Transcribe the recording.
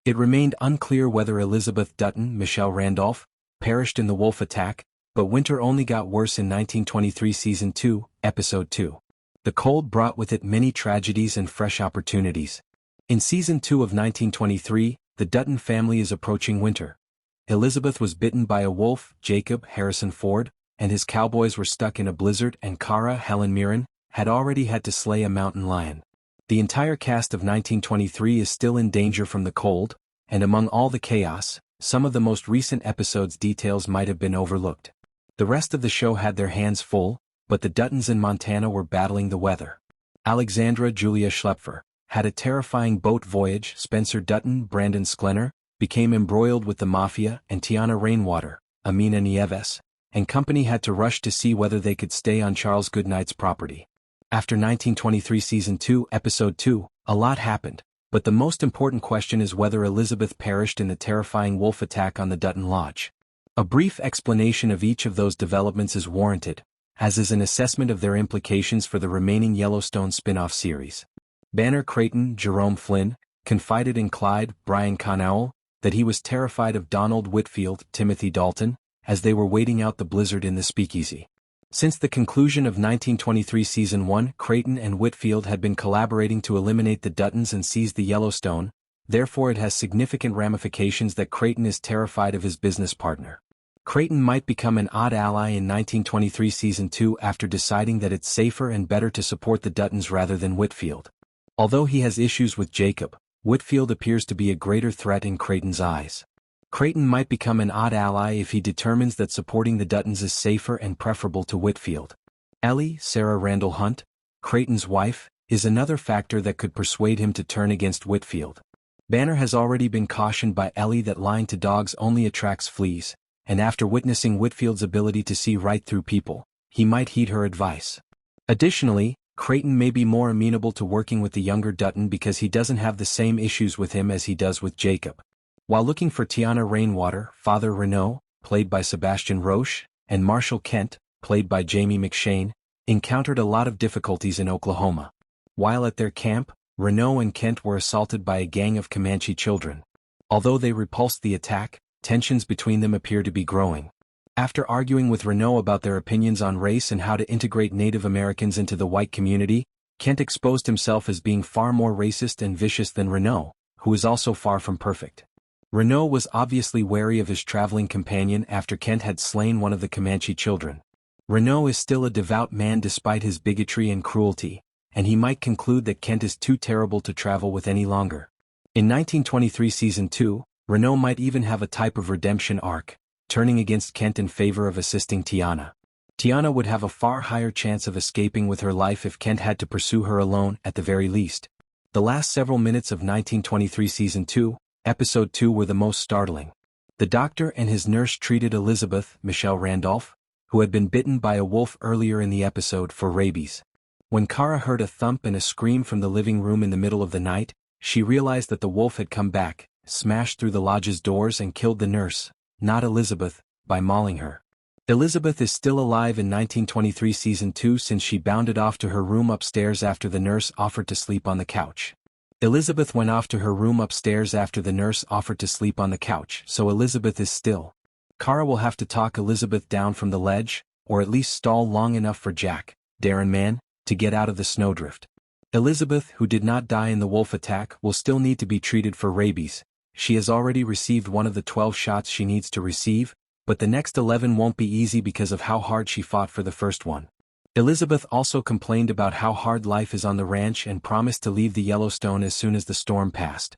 It remained unclear whether Elizabeth Dutton, Michelle Randolph, perished in the wolf attack, but winter only got worse in 1923 Season 2, Episode 2. The cold brought with it many tragedies and fresh opportunities. In Season 2 of 1923, the Dutton family is approaching winter. Elizabeth was bitten by a wolf, Jacob, Harrison Ford, and his cowboys were stuck in a blizzard, and Cara, Helen Mirren, had already had to slay a mountain lion. The entire cast of 1923 is still in danger from the cold, and among all the chaos, some of the most recent episodes' details might have been overlooked. The rest of the show had their hands full, but the Duttons in Montana were battling the weather. Alexandra Julia Schlepfer had a terrifying boat voyage. Spencer Dutton, Brandon Sklenner, became embroiled with the mafia, and Tiana Rainwater, Amina Nieves, and company had to rush to see whether they could stay on Charles Goodnight's property. After 1923 Season 2, Episode 2, a lot happened, but the most important question is whether Elizabeth perished in the terrifying wolf attack on the Dutton Lodge. A brief explanation of each of those developments is warranted, as is an assessment of their implications for the remaining Yellowstone spin-off series. Banner Creighton, Jerome Flynn, confided in Clyde, Brian Connowell, that he was terrified of Donald Whitfield, Timothy Dalton, as they were waiting out the blizzard in the speakeasy. Since the conclusion of 1923 Season 1, Creighton and Whitfield had been collaborating to eliminate the Duttons and seize the Yellowstone, therefore it has significant ramifications that Creighton is terrified of his business partner. Creighton might become an odd ally in 1923 Season 2 after deciding that it's safer and better to support the Duttons rather than Whitfield. Although he has issues with Jacob, Whitfield appears to be a greater threat in Creighton's eyes. Creighton might become an odd ally if he determines that supporting the Duttons is safer and preferable to Whitfield. Ellie, Sarah Randall Hunt, Creighton's wife, is another factor that could persuade him to turn against Whitfield. Banner has already been cautioned by Ellie that lying to dogs only attracts fleas, and after witnessing Whitfield's ability to see right through people, he might heed her advice. Additionally, Creighton may be more amenable to working with the younger Dutton because he doesn't have the same issues with him as he does with Jacob. While looking for Tiana Rainwater, Father Renault, played by Sebastian Roche, and Marshall Kent, played by Jamie McShane, encountered a lot of difficulties in Oklahoma. While at their camp, Renault and Kent were assaulted by a gang of Comanche children. Although they repulsed the attack, tensions between them appear to be growing. After arguing with Renault about their opinions on race and how to integrate Native Americans into the white community, Kent exposed himself as being far more racist and vicious than Renault, who is also far from perfect. Renault was obviously wary of his traveling companion after Kent had slain one of the Comanche children. Renault is still a devout man despite his bigotry and cruelty, and he might conclude that Kent is too terrible to travel with any longer. In 1923 Season 2, Renault might even have a type of redemption arc, turning against Kent in favor of assisting Tiana. Tiana would have a far higher chance of escaping with her life if Kent had to pursue her alone, at the very least. The last several minutes of 1923 Season 2, Episode 2 were the most startling. The doctor and his nurse treated Elizabeth, Michelle Randolph, who had been bitten by a wolf earlier in the episode, for rabies. When Cara heard a thump and a scream from the living room in the middle of the night, she realized that the wolf had come back, smashed through the lodge's doors and killed the nurse, not Elizabeth, by mauling her. Elizabeth is still alive in 1923 Season 2 since she bounded off to her room upstairs after the nurse offered to sleep on the couch. Elizabeth went off to her room upstairs after the nurse offered to sleep on the couch, so Elizabeth is still. Cara will have to talk Elizabeth down from the ledge, or at least stall long enough for Jack, Darren Mann, to get out of the snowdrift. Elizabeth, who did not die in the wolf attack, will still need to be treated for rabies. She has already received one of the 12 shots she needs to receive, but the next 11 won't be easy because of how hard she fought for the first one. Elizabeth also complained about how hard life is on the ranch and promised to leave the Yellowstone as soon as the storm passed.